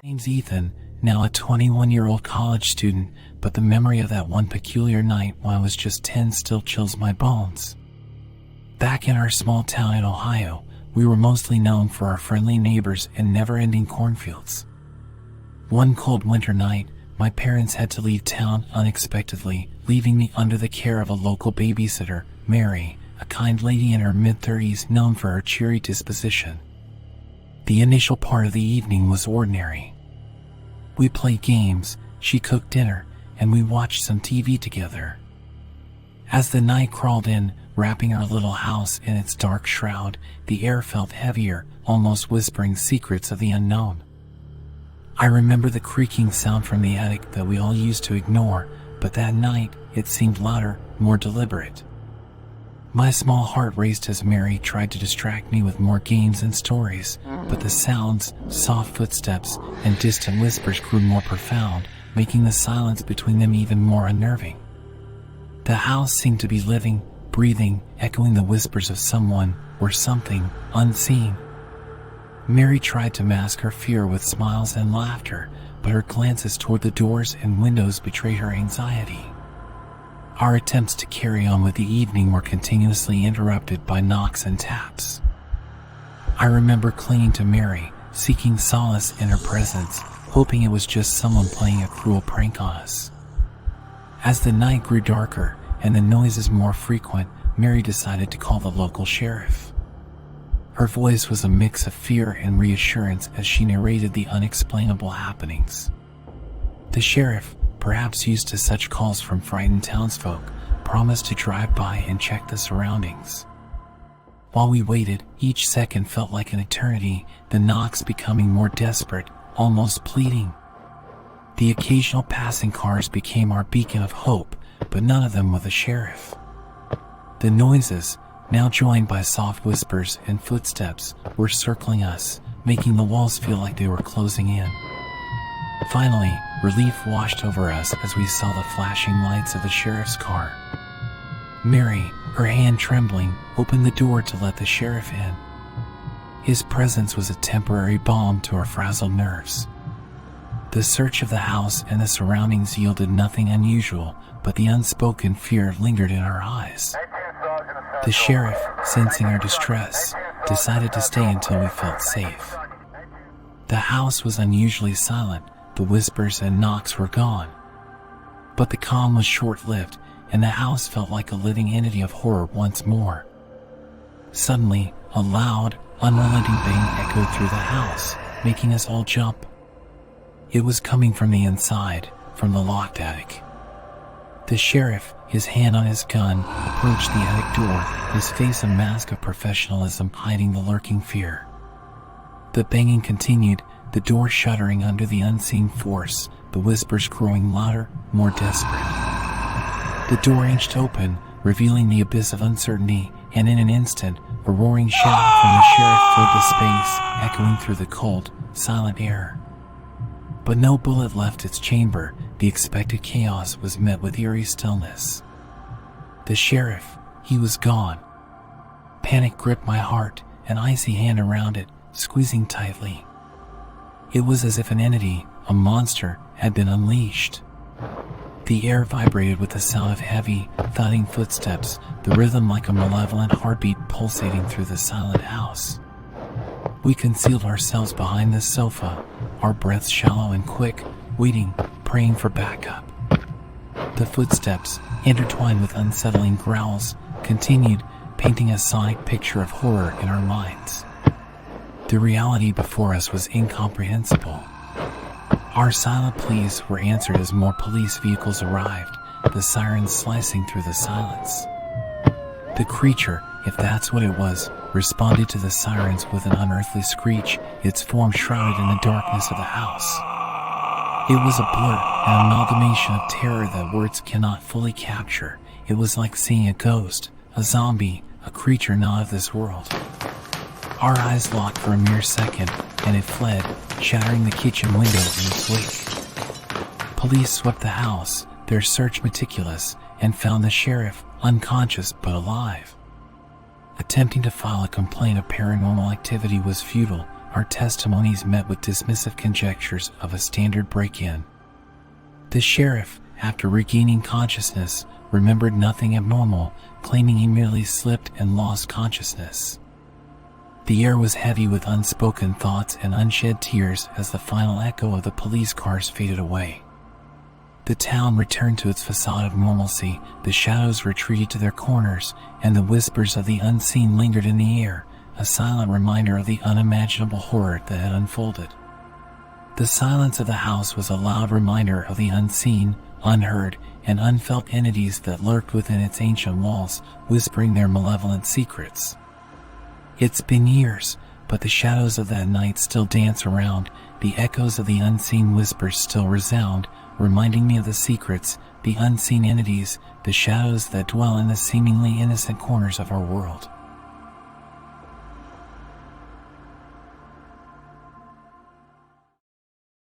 Name's Ethan, now a 21-year-old college student, but the memory of that one peculiar night when I was just 10 still chills my bones. Back in our small town in Ohio, we were mostly known for our friendly neighbors and never-ending cornfields. One cold winter night, my parents had to leave town unexpectedly, leaving me under the care of a local babysitter, Mary, a kind lady in her mid-30s known for her cheery disposition. The initial part of the evening was ordinary. We played games, she cooked dinner, and we watched some TV together. As the night crawled in, wrapping our little house in its dark shroud, the air felt heavier, almost whispering secrets of the unknown. I remember the creaking sound from the attic that we all used to ignore, but that night it seemed louder, more deliberate. My small heart raced as Mary tried to distract me with more games and stories, but the sounds, soft footsteps, and distant whispers grew more profound, making the silence between them even more unnerving. The house seemed to be living, breathing, echoing the whispers of someone or something unseen. Mary tried to mask her fear with smiles and laughter, but her glances toward the doors and windows betrayed her anxiety. Our attempts to carry on with the evening were continuously interrupted by knocks and taps. I remember clinging to Mary, seeking solace in her presence, hoping it was just someone playing a cruel prank on us. As the night grew darker and the noises more frequent, Mary decided to call the local sheriff. Her voice was a mix of fear and reassurance as she narrated the unexplainable happenings. The sheriff, perhaps used to such calls from frightened townsfolk, promised to drive by and check the surroundings. While we waited, each second felt like an eternity, the knocks becoming more desperate, almost pleading. The occasional passing cars became our beacon of hope, but none of them with a sheriff. The noises, now joined by soft whispers and footsteps, were circling us, making the walls feel like they were closing in. Finally, relief washed over us as we saw the flashing lights of the sheriff's car. Mary, her hand trembling, opened the door to let the sheriff in. His presence was a temporary balm to our frazzled nerves. The search of the house and the surroundings yielded nothing unusual, but the unspoken fear lingered in our eyes. The sheriff, sensing our distress, decided to stay until we felt safe. The house was unusually silent. The whispers and knocks were gone. But the calm was short-lived, and the house felt like a living entity of horror once more. Suddenly, a loud, unrelenting bang echoed through the house, making us all jump. It was coming from the inside, from the locked attic. The sheriff, his hand on his gun, approached the attic door, his face a mask of professionalism hiding the lurking fear. The banging continued, the door shuddering under the unseen force, the whispers growing louder, more desperate. The door inched open, revealing the abyss of uncertainty, and in an instant, a roaring shout from the sheriff filled the space, echoing through the cold, silent air. But no bullet left its chamber. The expected chaos was met with eerie stillness. The sheriff, he was gone. Panic gripped my heart, an icy hand around it, squeezing tightly. It was as if an entity, a monster, had been unleashed. The air vibrated with the sound of heavy, thudding footsteps, the rhythm like a malevolent heartbeat pulsating through the silent house. We concealed ourselves behind the sofa, our breaths shallow and quick, waiting, praying for backup. The footsteps, intertwined with unsettling growls, continued, painting a sonic picture of horror in our minds. The reality before us was incomprehensible. Our silent pleas were answered as more police vehicles arrived, the sirens slicing through the silence. The creature, if that's what it was, responded to the sirens with an unearthly screech, its form shrouded in the darkness of the house. It was a blur, an amalgamation of terror that words cannot fully capture. It was like seeing a ghost, a zombie, a creature not of this world. Our eyes locked for a mere second, and it fled, shattering the kitchen window in its wake. Police swept the house, their search meticulous, and found the sheriff, unconscious but alive. Attempting to file a complaint of paranormal activity was futile. our testimonies met with dismissive conjectures of a standard break-in. The sheriff, after regaining consciousness, remembered nothing abnormal, claiming he merely slipped and lost consciousness. The air was heavy with unspoken thoughts and unshed tears as the final echo of the police cars faded away. The town returned to its facade of normalcy, the shadows retreated to their corners, and the whispers of the unseen lingered in the air, a silent reminder of the unimaginable horror that had unfolded. The silence of the house was a loud reminder of the unseen, unheard, and unfelt entities that lurked within its ancient walls, whispering their malevolent secrets. It's been years, but the shadows of that night still dance around, the echoes of the unseen whispers still resound, reminding me of the secrets, the unseen entities, the shadows that dwell in the seemingly innocent corners of our world.